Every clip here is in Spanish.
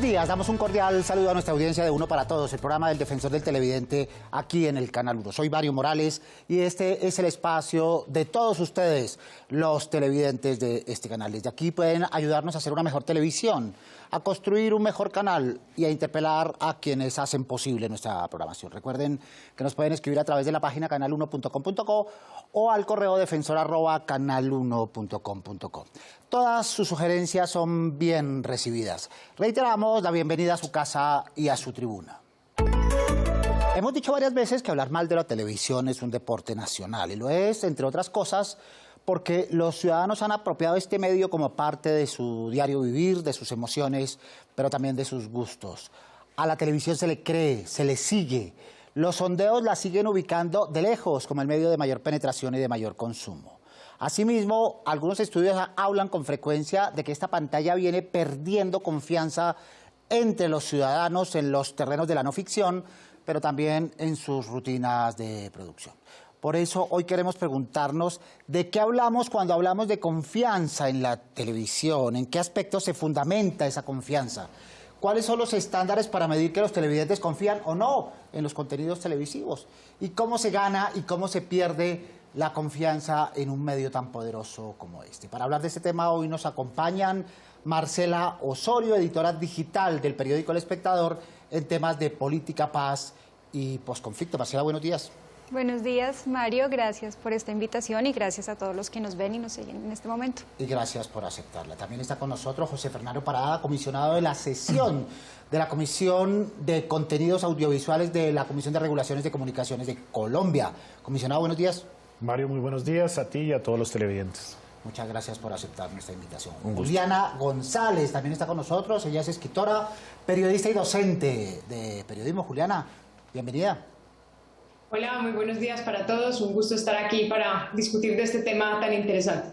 días, damos un cordial saludo a nuestra audiencia de Uno para Todos, el programa del Defensor del Televidente aquí en el Canal 1. Soy Mario Morales y este es el espacio de todos ustedes, los televidentes de este canal. Desde aquí pueden ayudarnos a hacer una mejor televisión, a construir un mejor canal y a interpelar a quienes hacen posible nuestra programación. Recuerden que nos pueden escribir a través de la página canal1.com.co o al correo defensor@canal1.com.co. Todas sus sugerencias son bien recibidas. Reiteramos la bienvenida a su casa y a su tribuna. Hemos dicho varias veces que hablar mal de la televisión es un deporte nacional, y lo es, entre otras cosas, porque los ciudadanos han apropiado este medio como parte de su diario vivir, de sus emociones, pero también de sus gustos. A la televisión se le cree, se le sigue. Los sondeos la siguen ubicando de lejos como el medio de mayor penetración y de mayor consumo. Asimismo, algunos estudios hablan con frecuencia de que esta pantalla viene perdiendo confianza entre los ciudadanos en los terrenos de la no ficción, pero también en sus rutinas de producción. Por eso hoy queremos preguntarnos de qué hablamos cuando hablamos de confianza en la televisión, en qué aspectos se fundamenta esa confianza, cuáles son los estándares para medir que los televidentes confían o no en los contenidos televisivos y cómo se gana y cómo se pierde la confianza en un medio tan poderoso como este. Para hablar de este tema hoy nos acompañan Marcela Osorio, editora digital del periódico El Espectador, en temas de política, paz y posconflicto. Marcela, buenos días. Buenos días, Mario. Gracias por esta invitación y gracias a todos los que nos ven y nos siguen en este momento. Y gracias por aceptarla. También está con nosotros José Fernando Parada, comisionado de la sesión de la Comisión de Contenidos Audiovisuales de la Comisión de Regulaciones de Comunicaciones de Colombia. Comisionado, buenos días. Mario, muy buenos días a ti y a todos los televidentes. Muchas gracias por aceptar nuestra invitación. Juliana González también está con nosotros. Ella es escritora, periodista y docente de periodismo. Juliana, bienvenida. Hola, muy buenos días para todos. Un gusto estar aquí para discutir de este tema tan interesante.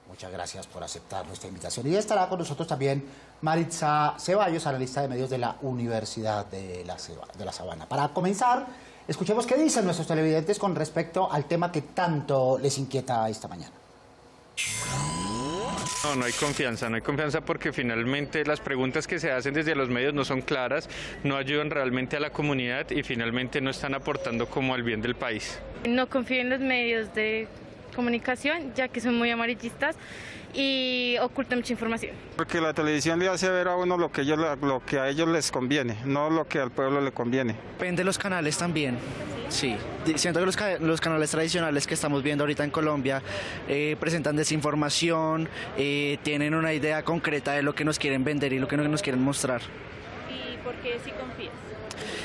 Muchas gracias por aceptar nuestra invitación. Y estará con nosotros también Maritza Ceballos, analista de medios de la Universidad de la Sabana. Para comenzar, escuchemos qué dicen nuestros televidentes con respecto al tema que tanto les inquieta esta mañana. No hay confianza porque finalmente las preguntas que se hacen desde los medios no son claras, no ayudan realmente a la comunidad y finalmente no están aportando como al bien del país. No confío en los medios de comunicación, ya que son muy amarillistas y ocultan mucha información. Porque la televisión le hace ver a uno lo que a ellos les conviene, no lo que al pueblo le conviene. Depende de los canales también. Sí, siento que los canales tradicionales que estamos viendo ahorita en Colombia presentan desinformación, tienen una idea concreta de lo que nos quieren vender y lo que nos quieren mostrar. ¿Y por qué sí confías?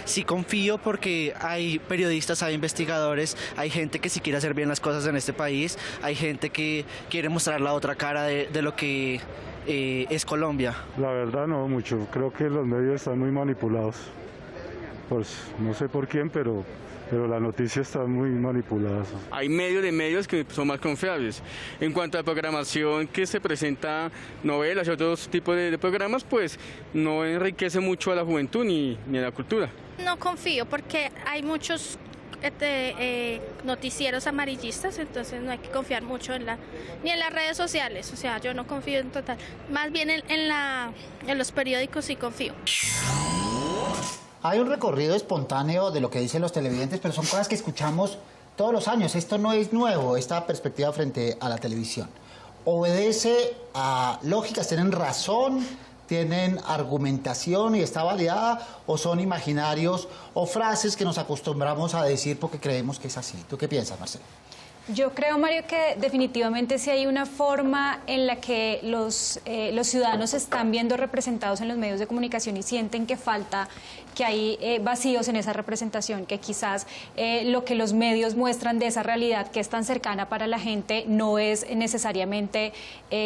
Sí confío porque hay periodistas, hay investigadores, hay gente que sí quiere hacer bien las cosas en este país, hay gente que quiere mostrar la otra cara de lo que es Colombia. La verdad no mucho, creo que los medios están muy manipulados, pues no sé por quién, pero las noticias están muy manipuladas. Hay medios que son más confiables. En cuanto a programación que se presenta, novelas y otros tipos de programas, pues no enriquece mucho a la juventud ni a la cultura. No confío porque hay muchos noticieros amarillistas, entonces no hay que confiar mucho ni en las redes sociales, o sea, yo no confío en total. Más bien en los periódicos sí confío. Hay un recorrido espontáneo de lo que dicen los televidentes, pero son cosas que escuchamos todos los años. Esto no es nuevo, esta perspectiva frente a la televisión. Obedece a lógicas, tienen razón, tienen argumentación y está validada, o son imaginarios o frases que nos acostumbramos a decir porque creemos que es así. ¿Tú qué piensas, Marcela? Yo creo, Mario, que definitivamente sí hay una forma en la que los ciudadanos se están viendo representados en los medios de comunicación y sienten que hay vacíos en esa representación, que quizás lo que los medios muestran de esa realidad que es tan cercana para la gente no es necesariamente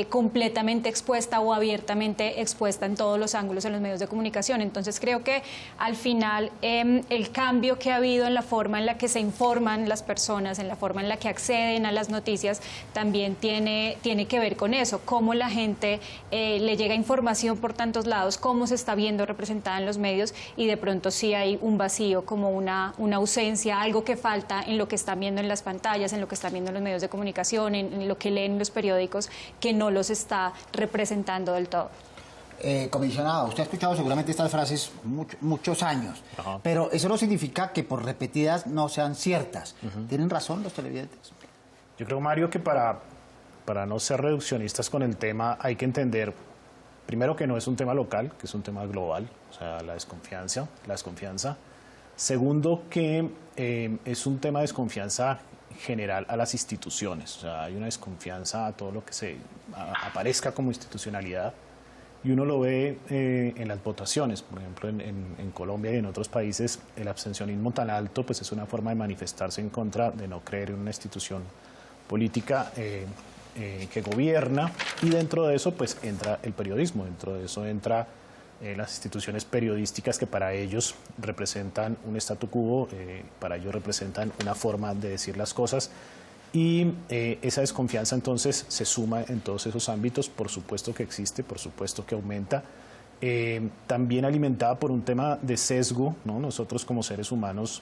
completamente expuesta o abiertamente expuesta en todos los ángulos en los medios de comunicación. Entonces creo que al final el cambio que ha habido en la forma en la que se informan las personas, en la forma en la que acceden a las noticias, también tiene que ver con eso, cómo la gente le llega información por tantos lados, cómo se está viendo representada en los medios y de pronto sí hay un vacío, como una ausencia, algo que falta en lo que están viendo en las pantallas, en lo que están viendo en los medios de comunicación, en lo que leen los periódicos, que no los está representando del todo. Comisionado, usted ha escuchado seguramente estas frases muchos años, pero eso no significa que por repetidas no sean ciertas. ¿Tienen razón los televidentes? Yo creo, Mario, que para no ser reduccionistas con el tema hay que entender, primero, que no es un tema local, que es un tema global, o sea, la desconfianza. Segundo, que es un tema de desconfianza general a las instituciones, o sea, hay una desconfianza a todo lo que aparezca como institucionalidad, y uno lo ve en las votaciones. Por ejemplo, en Colombia y en otros países el abstencionismo tan alto pues es una forma de manifestarse en contra de no creer en una institución política que gobierna, y dentro de eso pues entra el periodismo, dentro de eso entra las instituciones periodísticas, que para ellos representan un statu quo, para ellos representan una forma de decir las cosas, y esa desconfianza entonces se suma en todos esos ámbitos. Por supuesto que existe, por supuesto que aumenta, también alimentada por un tema de sesgo, ¿no? Nosotros como seres humanos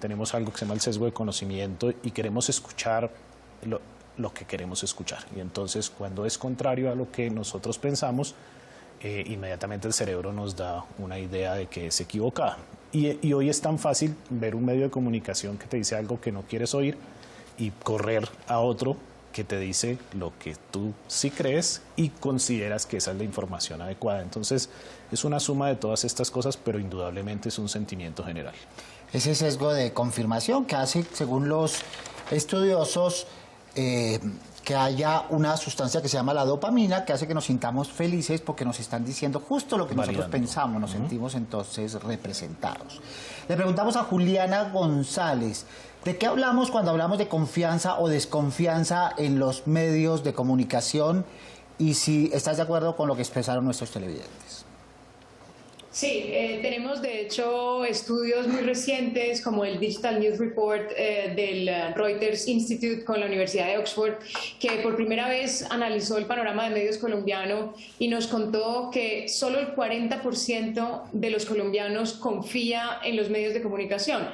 tenemos algo que se llama el sesgo de conocimiento y queremos escuchar lo que queremos escuchar, y entonces cuando es contrario a lo que nosotros pensamos, inmediatamente el cerebro nos da una idea de que es equivocada. Y hoy es tan fácil ver un medio de comunicación que te dice algo que no quieres oír y correr a otro que te dice lo que tú sí crees y consideras que esa es la información adecuada. Entonces es una suma de todas estas cosas, pero indudablemente es un sentimiento general. Ese sesgo de confirmación que hace, según los estudiosos, que haya una sustancia que se llama la dopamina, que hace que nos sintamos felices porque nos están diciendo justo lo que nosotros pensamos, nos sentimos entonces representados. Le preguntamos a Juliana González, ¿de qué hablamos cuando hablamos de confianza o desconfianza en los medios de comunicación? Y si estás de acuerdo con lo que expresaron nuestros televidentes. Sí, tenemos de hecho estudios muy recientes como el Digital News Report del Reuters Institute con la Universidad de Oxford, que por primera vez analizó el panorama de medios colombiano y nos contó que solo el 40% de los colombianos confía en los medios de comunicación.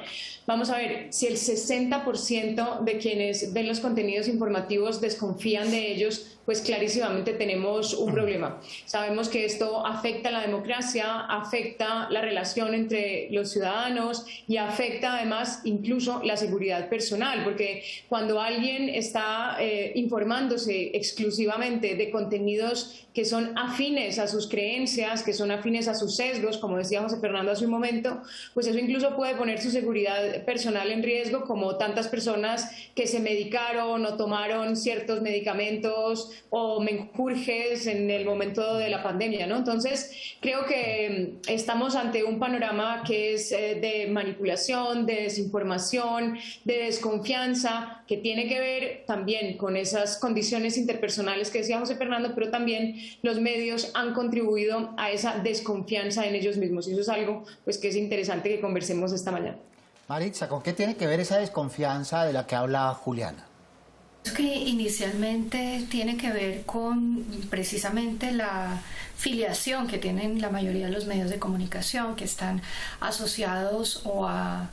Vamos a ver, si el 60% de quienes ven los contenidos informativos desconfían de ellos, pues clarísimamente tenemos un problema. Sabemos que esto afecta a la democracia, afecta la relación entre los ciudadanos y afecta además incluso la seguridad personal, porque cuando alguien está informándose exclusivamente de contenidos que son afines a sus creencias, que son afines a sus sesgos, como decía José Fernando hace un momento, pues eso incluso puede poner su seguridad personal en riesgo, como tantas personas que se medicaron o tomaron ciertos medicamentos o menjurjes en el momento de la pandemia, ¿no? Entonces, creo que estamos ante un panorama que es de manipulación, de desinformación, de desconfianza, que tiene que ver también con esas condiciones interpersonales que decía José Fernando, pero también los medios han contribuido a esa desconfianza en ellos mismos, y eso es algo pues que es interesante que conversemos esta mañana. Maritza, ¿con qué tiene que ver esa desconfianza de la que habla Juliana? Es que inicialmente tiene que ver con precisamente la filiación que tienen la mayoría de los medios de comunicación, que están asociados o a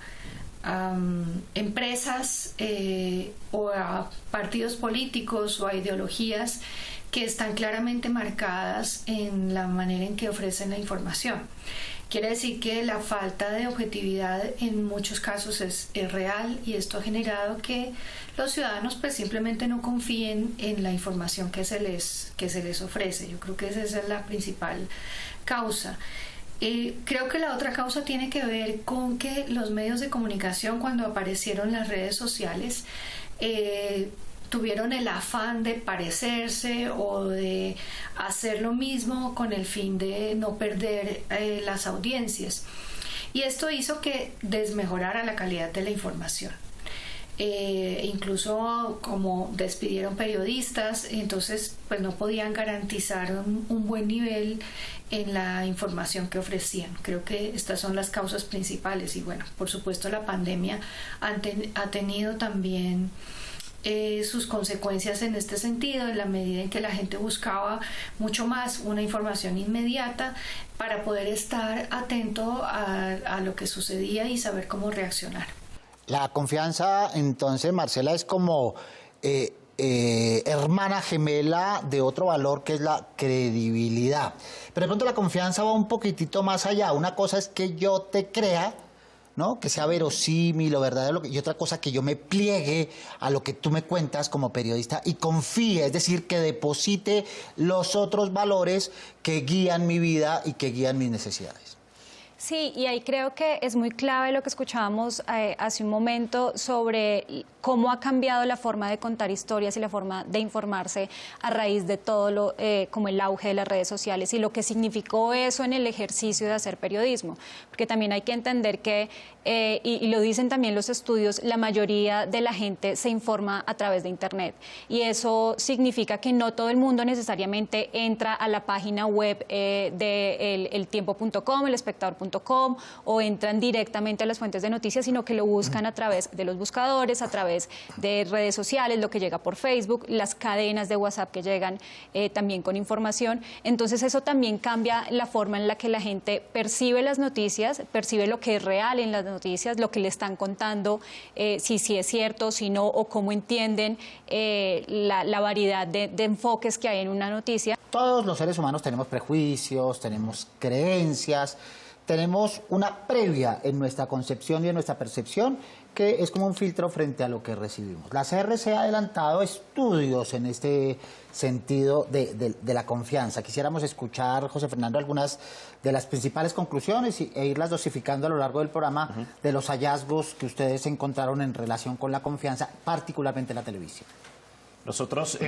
empresas o a partidos políticos o a ideologías que están claramente marcadas en la manera en que ofrecen la información. Quiere decir que la falta de objetividad en muchos casos es real, y esto ha generado que los ciudadanos pues simplemente no confíen en la información que se les ofrece. Yo creo que esa es la principal causa. Creo que la otra causa tiene que ver con que los medios de comunicación, cuando aparecieron las redes sociales, tuvieron el afán de parecerse o de hacer lo mismo con el fin de no perder las audiencias. Y esto hizo que desmejorara la calidad de la información. Incluso como despidieron periodistas, entonces pues no podían garantizar un buen nivel en la información que ofrecían. Creo que estas son las causas principales, y bueno, por supuesto la pandemia ha tenido también sus consecuencias en este sentido, en la medida en que la gente buscaba mucho más una información inmediata para poder estar atento a lo que sucedía y saber cómo reaccionar. La confianza, entonces, Marcela, es como hermana gemela de otro valor que es la credibilidad. Pero de pronto la confianza va un poquitito más allá. Una cosa es que yo te crea, ¿no? Que sea verosímil o verdadero, y otra cosa que yo me pliegue a lo que tú me cuentas como periodista y confíe, es decir, que deposite los otros valores que guían mi vida y que guían mis necesidades. Sí, y ahí creo que es muy clave lo que escuchábamos hace un momento sobre cómo ha cambiado la forma de contar historias y la forma de informarse a raíz de todo como el auge de las redes sociales y lo que significó eso en el ejercicio de hacer periodismo. Porque también hay que entender que, y lo dicen también los estudios, la mayoría de la gente se informa a través de Internet. Y eso significa que no todo el mundo necesariamente entra a la página web de eltiempo.com, elespectador.com, o entran directamente a las fuentes de noticias, sino que lo buscan a través de los buscadores, a través de redes sociales, lo que llega por Facebook, las cadenas de WhatsApp que llegan también con información. Entonces eso también cambia la forma en la que la gente percibe las noticias, percibe lo que es real en las noticias, lo que le están contando, si es cierto, si no, o cómo entienden la variedad de enfoques que hay en una noticia. Todos los seres humanos tenemos prejuicios, tenemos creencias, tenemos una previa en nuestra concepción y en nuestra percepción que es como un filtro frente a lo que recibimos. La CRC ha adelantado estudios en este sentido de la confianza. Quisiéramos escuchar, José Fernando, algunas de las principales conclusiones e irlas dosificando a lo largo del programa de los hallazgos que ustedes encontraron en relación con la confianza, particularmente en la televisión. Nosotros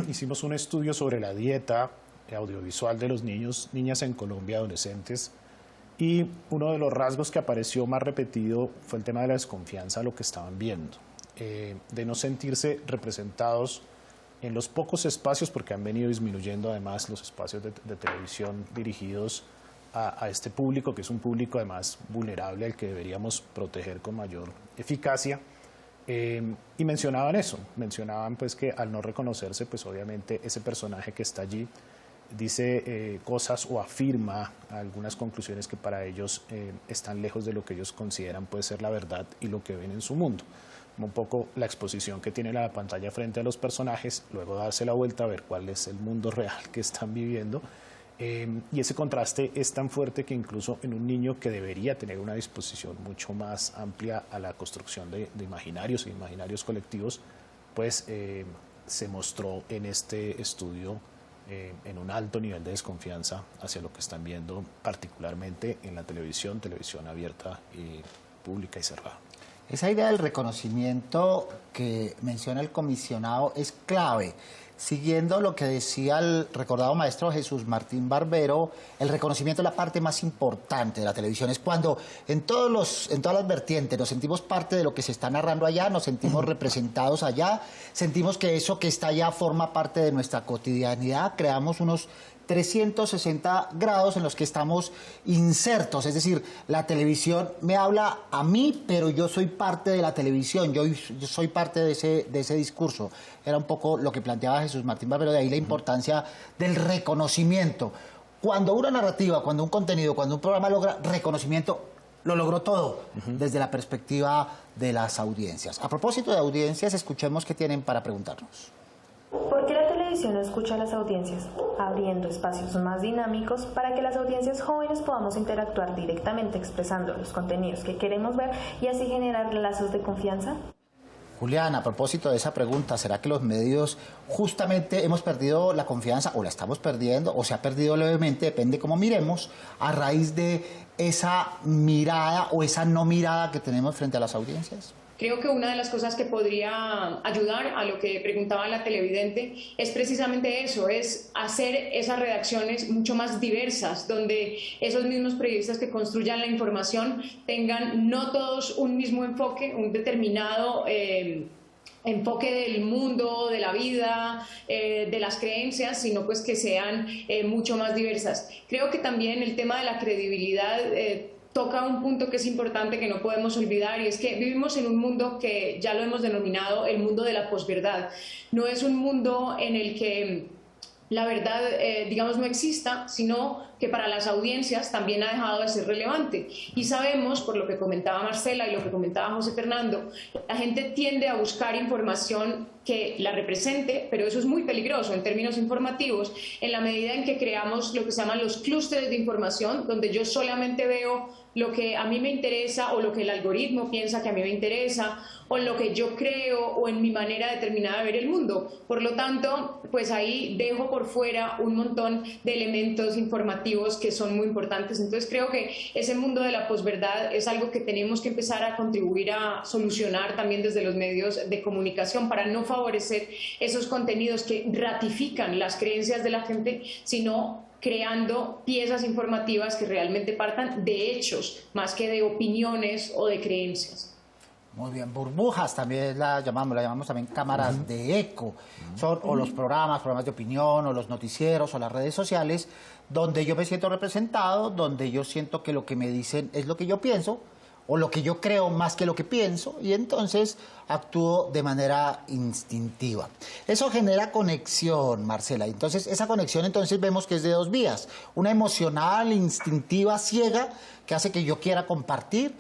hicimos un estudio sobre la dieta audiovisual de los niños, niñas en Colombia, adolescentes, y uno de los rasgos que apareció más repetido fue el tema de la desconfianza a lo que estaban viendo, de no sentirse representados en los pocos espacios, porque han venido disminuyendo además los espacios de televisión dirigidos a este público, que es un público además vulnerable al que deberíamos proteger con mayor eficacia. Y mencionaban eso, mencionaban pues que al no reconocerse, pues obviamente ese personaje que está allí dice cosas o afirma algunas conclusiones que para ellos están lejos de lo que ellos consideran puede ser la verdad y lo que ven en su mundo. Como un poco la exposición que tiene la pantalla frente a los personajes, luego darse la vuelta a ver cuál es el mundo real que están viviendo. Y ese contraste es tan fuerte que incluso en un niño que debería tener una disposición mucho más amplia a la construcción de imaginarios e imaginarios colectivos, pues se mostró en este estudio en un alto nivel de desconfianza hacia lo que están viendo, particularmente en la televisión abierta y pública y cerrada. Esa idea del reconocimiento que menciona el comisionado es clave. Siguiendo lo que decía el recordado maestro Jesús Martín Barbero, el reconocimiento es la parte más importante de la televisión. Es cuando en todas las vertientes nos sentimos parte de lo que se está narrando allá, nos sentimos representados allá, sentimos que eso que está allá forma parte de nuestra cotidianidad, creamos unos 360 grados en los que estamos insertos, es decir, la televisión me habla a mí, pero yo soy parte de la televisión, yo soy parte de ese discurso. Era un poco lo que planteaba Jesús Martín Barbero, de ahí la importancia del reconocimiento. Cuando una narrativa, cuando un contenido, cuando un programa logra reconocimiento, lo logró todo desde la perspectiva de las audiencias. A propósito de audiencias, escuchemos qué tienen para preguntarnos. ¿Por qué la televisión no escucha a las audiencias? Abriendo espacios más dinámicos para que las audiencias jóvenes podamos interactuar directamente expresando los contenidos que queremos ver y así generar lazos de confianza. Julián, a propósito de esa pregunta, ¿será que los medios justamente hemos perdido la confianza o la estamos perdiendo o se ha perdido levemente, depende cómo miremos, a raíz de esa mirada o esa no mirada que tenemos frente a las audiencias? Creo que una de las cosas que podría ayudar a lo que preguntaba la televidente es precisamente eso, es hacer esas redacciones mucho más diversas, donde esos mismos periodistas que construyan la información tengan no todos un mismo enfoque, un determinado enfoque del mundo, de la vida, de las creencias, sino pues que sean mucho más diversas. Creo que también el tema de la credibilidad toca un punto que es importante, que no podemos olvidar, y es que vivimos en un mundo que ya lo hemos denominado el mundo de la posverdad. No es un mundo en el que la verdad, digamos, no exista, sino que para las audiencias también ha dejado de ser relevante. Y sabemos, por lo que comentaba Marcela y lo que comentaba José Fernando, la gente tiende a buscar información que la represente, pero eso es muy peligroso en términos informativos, en la medida en que creamos lo que se llaman los clústeres de información, donde yo solamente veo lo que a mí me interesa o lo que el algoritmo piensa que a mí me interesa o lo que yo creo o en mi manera determinada de ver el mundo. Por lo tanto, pues ahí dejo por fuera un montón de elementos informativos que son muy importantes. Entonces creo que ese mundo de la posverdad es algo que tenemos que empezar a contribuir a solucionar también desde los medios de comunicación para no favorecer esos contenidos que ratifican las creencias de la gente, sino creando piezas informativas que realmente partan de hechos más que de opiniones o de creencias. Muy bien, burbujas también la llamamos también cámaras de eco. Son o los programas de opinión, o los noticieros, o las redes sociales, donde yo me siento representado, donde yo siento que lo que me dicen es lo que yo pienso, o lo que yo creo más que lo que pienso, y entonces actúo de manera instintiva. Eso genera conexión, Marcela. Entonces, esa conexión entonces vemos que es de dos vías. Una emocional, instintiva, ciega, que hace que yo quiera compartir,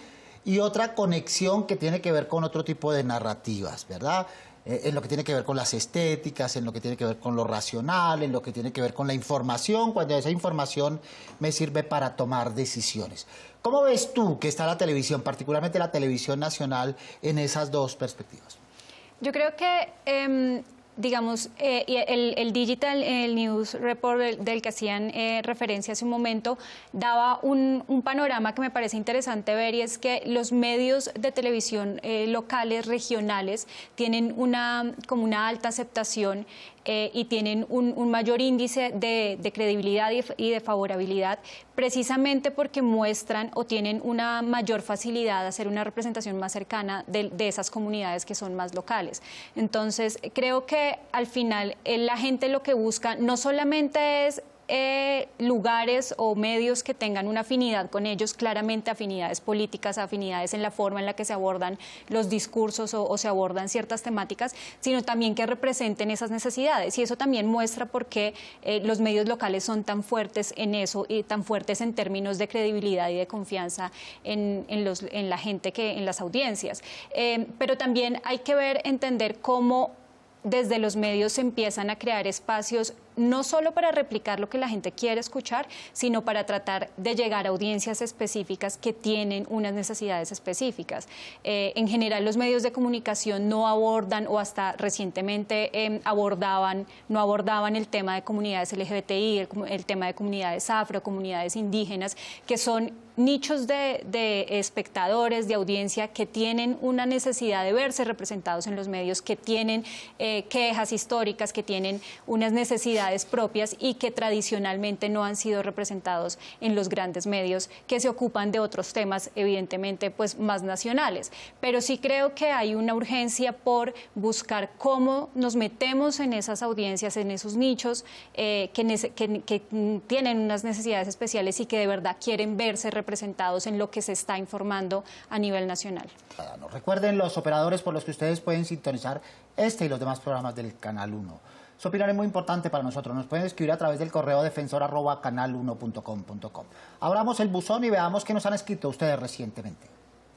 y otra conexión que tiene que ver con otro tipo de narrativas, ¿verdad? En lo que tiene que ver con las estéticas, en lo que tiene que ver con lo racional, en lo que tiene que ver con la información, cuando esa información me sirve para tomar decisiones. ¿Cómo ves tú que está la televisión, particularmente la televisión nacional, en esas dos perspectivas? Yo creo que, digamos, el Digital News Report del que hacían referencia hace un momento daba un panorama que me parece interesante ver, y es que los medios de televisión locales, regionales, tienen como una alta aceptación y tienen un mayor índice de credibilidad y de favorabilidad, precisamente porque muestran o tienen una mayor facilidad de hacer una representación más cercana de esas comunidades que son más locales. Entonces, creo que al final la gente lo que busca no solamente es lugares o medios que tengan una afinidad con ellos, claramente afinidades políticas, afinidades en la forma en la que se abordan los discursos o se abordan ciertas temáticas, sino también que representen esas necesidades. Y eso también muestra por qué los medios locales son tan fuertes en eso y tan fuertes en términos de credibilidad y de confianza en la gente, en las audiencias. Pero también hay que entender cómo desde los medios se empiezan a crear espacios no solo para replicar lo que la gente quiere escuchar, sino para tratar de llegar a audiencias específicas que tienen unas necesidades específicas. En general, los medios de comunicación no abordan, o hasta recientemente no abordaban el tema de comunidades LGBTI, el tema de comunidades afro, comunidades indígenas, que son nichos de espectadores, de audiencia, que tienen una necesidad de verse representados en los medios, que tienen quejas históricas, que tienen unas necesidades propias y que tradicionalmente no han sido representados en los grandes medios que se ocupan de otros temas, evidentemente, pues más nacionales. Pero sí creo que hay una urgencia por buscar cómo nos metemos en esas audiencias, en esos nichos que tienen unas necesidades especiales y que de verdad quieren verse representados en lo que se está informando a nivel nacional. Recuerden los operadores por los que ustedes pueden sintonizar este y los demás programas del Canal 1. Su opinión es muy importante para nosotros. Nos pueden escribir a través del correo defensor@canal1.com.co. Abramos el buzón y veamos qué nos han escrito ustedes recientemente.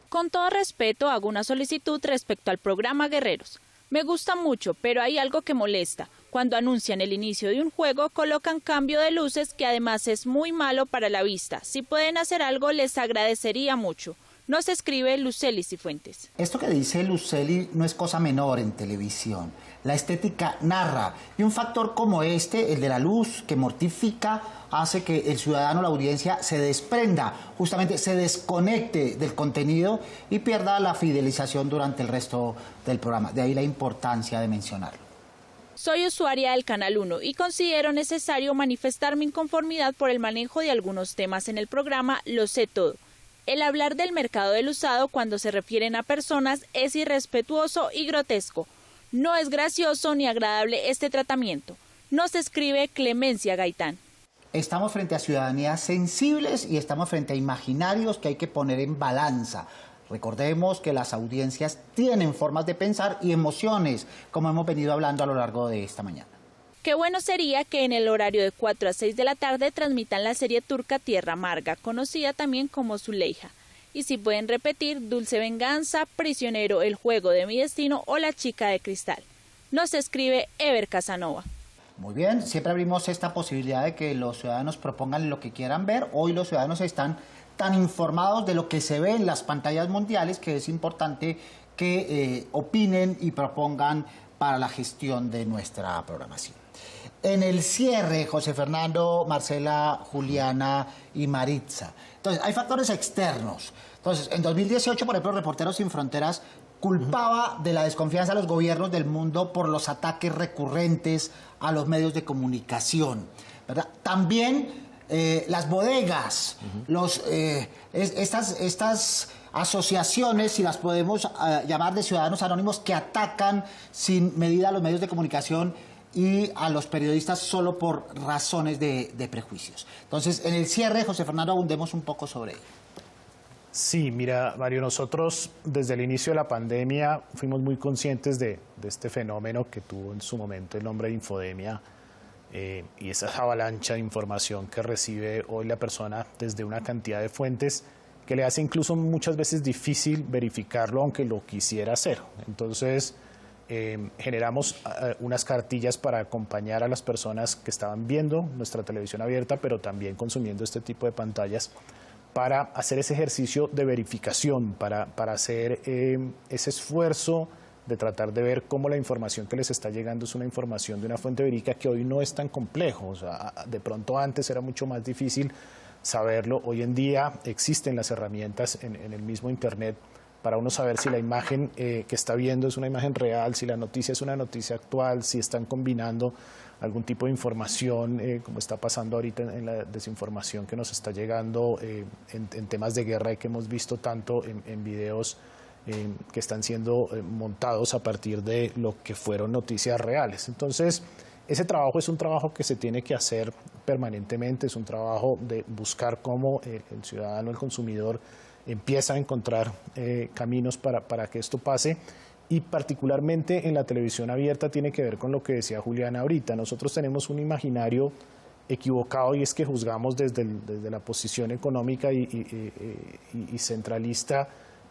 Con todo respeto, hago una solicitud respecto al programa Guerreros. Me gusta mucho, pero hay algo que molesta. Cuando anuncian el inicio de un juego, colocan cambio de luces, que además es muy malo para la vista. Si pueden hacer algo, les agradecería mucho. Nos escribe Luceli Cifuentes. Esto que dice Luceli no es cosa menor en televisión. La estética narra, y un factor como este, el de la luz, que mortifica, hace que el ciudadano, la audiencia, se desprenda, justamente se desconecte del contenido y pierda la fidelización durante el resto del programa. De ahí la importancia de mencionarlo. Soy usuaria del Canal 1 y considero necesario manifestar mi inconformidad por el manejo de algunos temas en el programa Lo sé todo. El hablar del mercado del usado cuando se refieren a personas es irrespetuoso y grotesco. No es gracioso ni agradable este tratamiento. Nos escribe Clemencia Gaitán. Estamos frente a ciudadanías sensibles y estamos frente a imaginarios que hay que poner en balanza. Recordemos que las audiencias tienen formas de pensar y emociones, como hemos venido hablando a lo largo de esta mañana. Qué bueno sería que en el horario de 4 a 6 de la tarde transmitan la serie turca Tierra Amarga, conocida también como Zuleija. Y si pueden repetir Dulce Venganza, Prisionero, El Juego de mi Destino o La Chica de Cristal. Nos escribe Ever Casanova. Muy bien, siempre abrimos esta posibilidad de que los ciudadanos propongan lo que quieran ver. Hoy los ciudadanos están tan informados de lo que se ve en las pantallas mundiales que es importante que opinen y propongan para la gestión de nuestra programación. En el cierre, José Fernando, Marcela, Juliana y Maritza. Entonces, hay factores externos. Entonces, en 2018, por ejemplo, Reporteros Sin Fronteras culpaba de la desconfianza a los gobiernos del mundo por los ataques recurrentes a los medios de comunicación, ¿verdad? También las bodegas, estas asociaciones, si las podemos llamar de ciudadanos anónimos, que atacan sin medida a los medios de comunicación y a los periodistas solo por razones de prejuicios. Entonces, en el cierre, José Fernando, abundemos un poco sobre ello. Sí, mira, Mario, nosotros desde el inicio de la pandemia fuimos muy conscientes de este fenómeno que tuvo en su momento el nombre de infodemia y esa avalancha de información que recibe hoy la persona desde una cantidad de fuentes que le hace incluso muchas veces difícil verificarlo aunque lo quisiera hacer. Entonces, generamos unas cartillas para acompañar a las personas que estaban viendo nuestra televisión abierta, pero también consumiendo este tipo de pantallas, para hacer ese ejercicio de verificación, para hacer ese esfuerzo de tratar de ver cómo la información que les está llegando es una información de una fuente verídica, que hoy no es tan complejo. O sea, de pronto antes era mucho más difícil saberlo. Hoy en día existen las herramientas en el mismo Internet para uno saber si la imagen que está viendo es una imagen real, si la noticia es una noticia actual, si están combinando algún tipo de información, como está pasando ahorita en la desinformación que nos está llegando en temas de guerra y que hemos visto tanto en videos que están siendo montados a partir de lo que fueron noticias reales. Entonces, ese trabajo es un trabajo que se tiene que hacer permanentemente, es un trabajo de buscar cómo el ciudadano, el consumidor, empieza a encontrar caminos para que esto pase. Y particularmente en la televisión abierta tiene que ver con lo que decía Juliana ahorita. Nosotros tenemos un imaginario equivocado y es que juzgamos desde la posición económica y centralista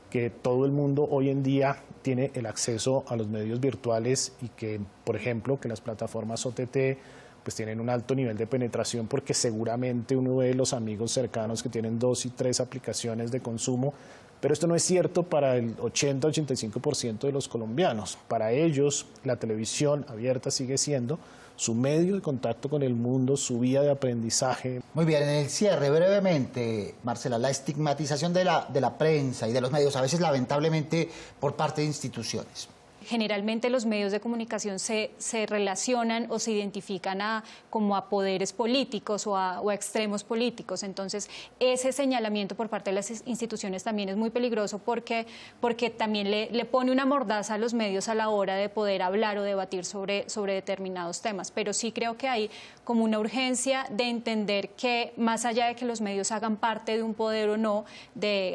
que todo el mundo hoy en día tiene el acceso a los medios virtuales y que, por ejemplo, que las plataformas OTT pues tienen un alto nivel de penetración porque seguramente uno ve los amigos cercanos que tienen 2 y 3 aplicaciones de consumo. Pero esto no es cierto para el 80-85% de los colombianos. Para ellos, la televisión abierta sigue siendo su medio de contacto con el mundo, su vía de aprendizaje. Muy bien, en el cierre, brevemente, Marcela, la estigmatización de la prensa y de los medios, a veces lamentablemente por parte de instituciones. Generalmente los medios de comunicación se relacionan o se identifican como a poderes políticos o a extremos políticos. Entonces, ese señalamiento por parte de las instituciones también es muy peligroso porque también le pone una mordaza a los medios a la hora de poder hablar o debatir sobre determinados temas. Pero sí creo que hay como una urgencia de entender que más allá de que los medios hagan parte de un poder o no, de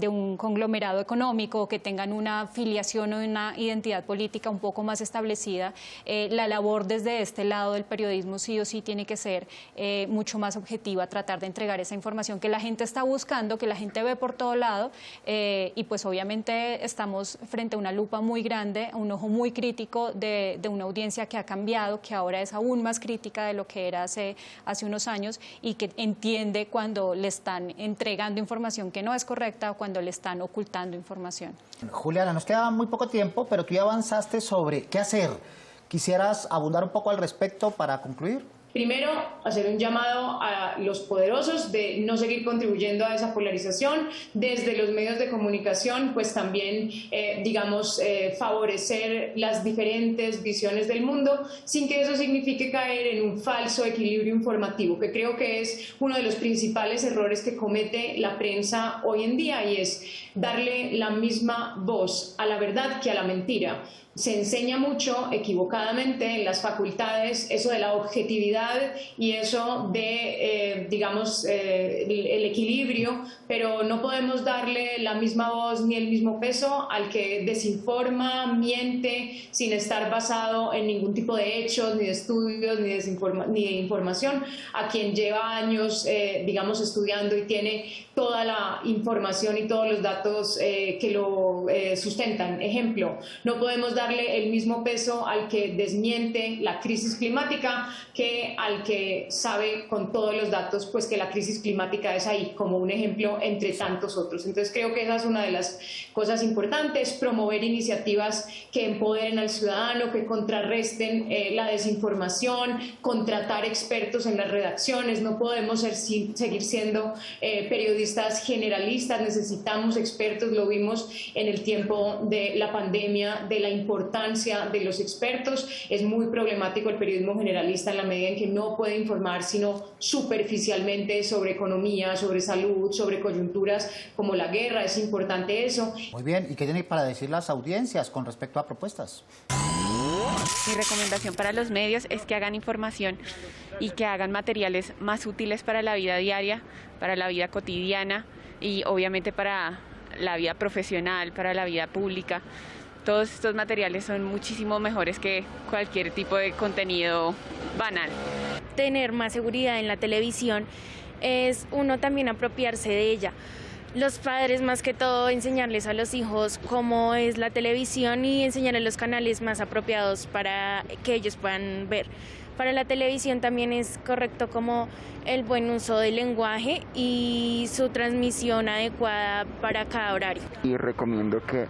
un conglomerado económico, o que tengan una afiliación o una identidad política un poco más establecida, la labor desde este lado del periodismo sí o sí tiene que ser mucho más objetiva, tratar de entregar esa información que la gente está buscando, que la gente ve por todo lado, y pues obviamente estamos frente a una lupa muy grande, a un ojo muy crítico de una audiencia que ha cambiado, que ahora es aún más crítica de lo que era hace unos años y que entiende cuando le están entregando información que no es correcta o cuando le están ocultando información. Juliana, nos queda muy poco tiempo, pero tú ya avanzaste sobre qué hacer. ¿Quisieras abundar un poco al respecto para concluir? Primero, hacer un llamado a los poderosos de no seguir contribuyendo a esa polarización. Desde los medios de comunicación, pues también, favorecer las diferentes visiones del mundo, sin que eso signifique caer en un falso equilibrio informativo, que creo que es uno de los principales errores que comete la prensa hoy en día, y es darle la misma voz a la verdad que a la mentira. se enseña mucho equivocadamente en las facultades eso de la objetividad y eso de, el equilibrio, pero no podemos darle la misma voz ni el mismo peso al que desinforma, miente, sin estar basado en ningún tipo de hechos, ni de estudios, ni de información, a quien lleva años, estudiando y tiene toda la información y todos los datos que lo sustentan. Ejemplo, no podemos darle el mismo peso al que desmiente la crisis climática que al que sabe con todos los datos pues que la crisis climática es ahí, como un ejemplo entre tantos otros. Entonces creo que esa es una de las cosas importantes, promover iniciativas que empoderen al ciudadano, que contrarresten la desinformación, contratar expertos en las redacciones. No podemos seguir siendo periodistas generalistas, necesitamos expertos, lo vimos en el tiempo de la pandemia, de la importancia de los expertos. Es muy problemático el periodismo generalista en la medida en que no puede informar sino superficialmente sobre economía, sobre salud, sobre coyunturas como la guerra. Es importante eso. Muy bien, ¿y qué tienen para decir las audiencias con respecto a propuestas? Mi recomendación para los medios es que hagan información y que hagan materiales más útiles para la vida diaria, para la vida cotidiana y obviamente para la vida profesional, para la vida pública. Todos estos materiales son muchísimo mejores que cualquier tipo de contenido banal. Tener más seguridad en la televisión es uno también apropiarse de ella. Los padres, más que todo, enseñarles a los hijos cómo es la televisión y enseñarles los canales más apropiados para que ellos puedan ver. Para la televisión también es correcto como el buen uso del lenguaje y su transmisión adecuada para cada horario. Y recomiendo que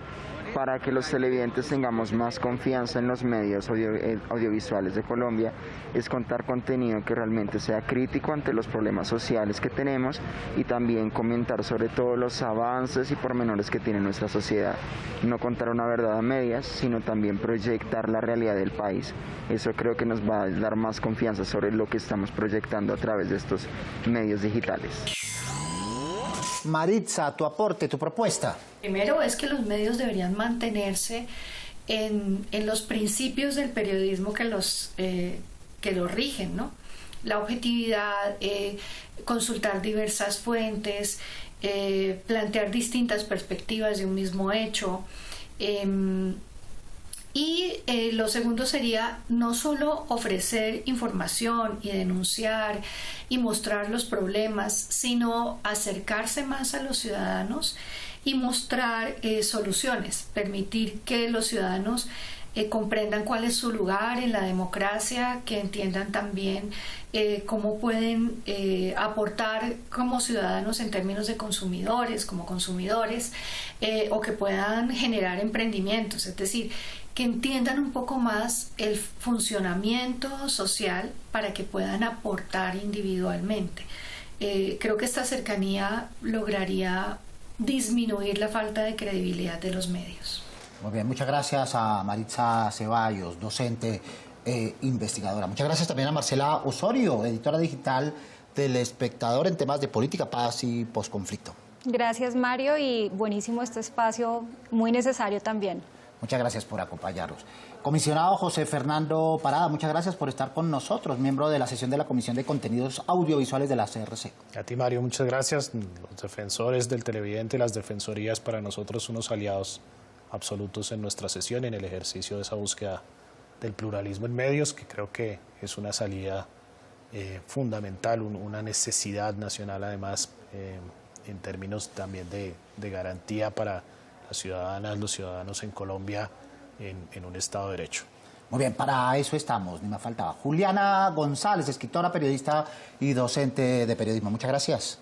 para que los televidentes tengamos más confianza en los medios audiovisuales de Colombia, es contar contenido que realmente sea crítico ante los problemas sociales que tenemos y también comentar sobre todo los avances y pormenores que tiene nuestra sociedad. No contar una verdad a medias, sino también proyectar la realidad del país. Eso creo que nos va a dar más confianza sobre lo que estamos proyectando a través de estos medios digitales. Maritza, tu aporte, tu propuesta. Primero es que los medios deberían mantenerse en los principios del periodismo que los rigen, ¿no? La objetividad, consultar diversas fuentes, plantear distintas perspectivas de un mismo hecho. Y lo segundo sería no solo ofrecer información y denunciar y mostrar los problemas, sino acercarse más a los ciudadanos y mostrar soluciones, permitir que los ciudadanos comprendan cuál es su lugar en la democracia, que entiendan también cómo pueden aportar como ciudadanos en términos de consumidores, como consumidores, o que puedan generar emprendimientos, es decir, que entiendan un poco más el funcionamiento social para que puedan aportar individualmente. Creo que esta cercanía lograría disminuir la falta de credibilidad de los medios. Muy bien, muchas gracias a Maritza Ceballos, docente investigadora. Muchas gracias también a Marcela Osorio, editora digital del Espectador en temas de política, paz y posconflicto. Gracias, Mario, y buenísimo este espacio, muy necesario también. Muchas gracias por acompañarnos. Comisionado José Fernando Parada, muchas gracias por estar con nosotros, miembro de la sesión de la Comisión de Contenidos Audiovisuales de la CRC. A ti, Mario, muchas gracias. Los defensores del televidente y las defensorías para nosotros unos aliados absolutos en nuestra sesión, en el ejercicio de esa búsqueda del pluralismo en medios, que creo que es una salida fundamental, una necesidad nacional además, en términos también de garantía para las ciudadanas, los ciudadanos en Colombia en un Estado de Derecho. Muy bien, para eso estamos, ni me faltaba. Juliana González, escritora, periodista y docente de periodismo. Muchas gracias.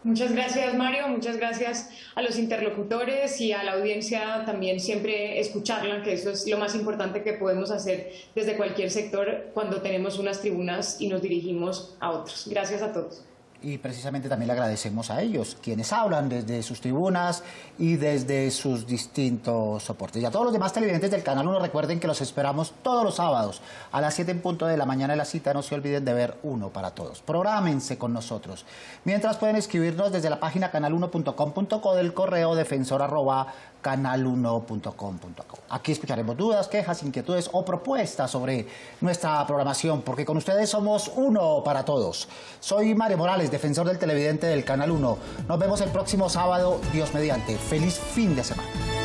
Muchas gracias, Mario. Muchas gracias a los interlocutores y a la audiencia también, siempre escucharla, que eso es lo más importante que podemos hacer desde cualquier sector cuando tenemos unas tribunas y nos dirigimos a otros. Gracias a todos. Y precisamente también le agradecemos a ellos, quienes hablan desde sus tribunas y desde sus distintos soportes. Y a todos los demás televidentes del Canal 1, recuerden que los esperamos todos los sábados a las 7 en punto de la mañana de la cita. No se olviden de ver Uno para Todos. Prográmense con nosotros. Mientras pueden escribirnos desde la página canal1.com.co, del correo defensor@canal1.com.co. Aquí escucharemos dudas, quejas, inquietudes o propuestas sobre nuestra programación, porque con ustedes somos Uno para Todos. Soy Mario Morales, defensor del televidente del Canal 1. Nos vemos el próximo sábado, Dios mediante. Feliz fin de semana.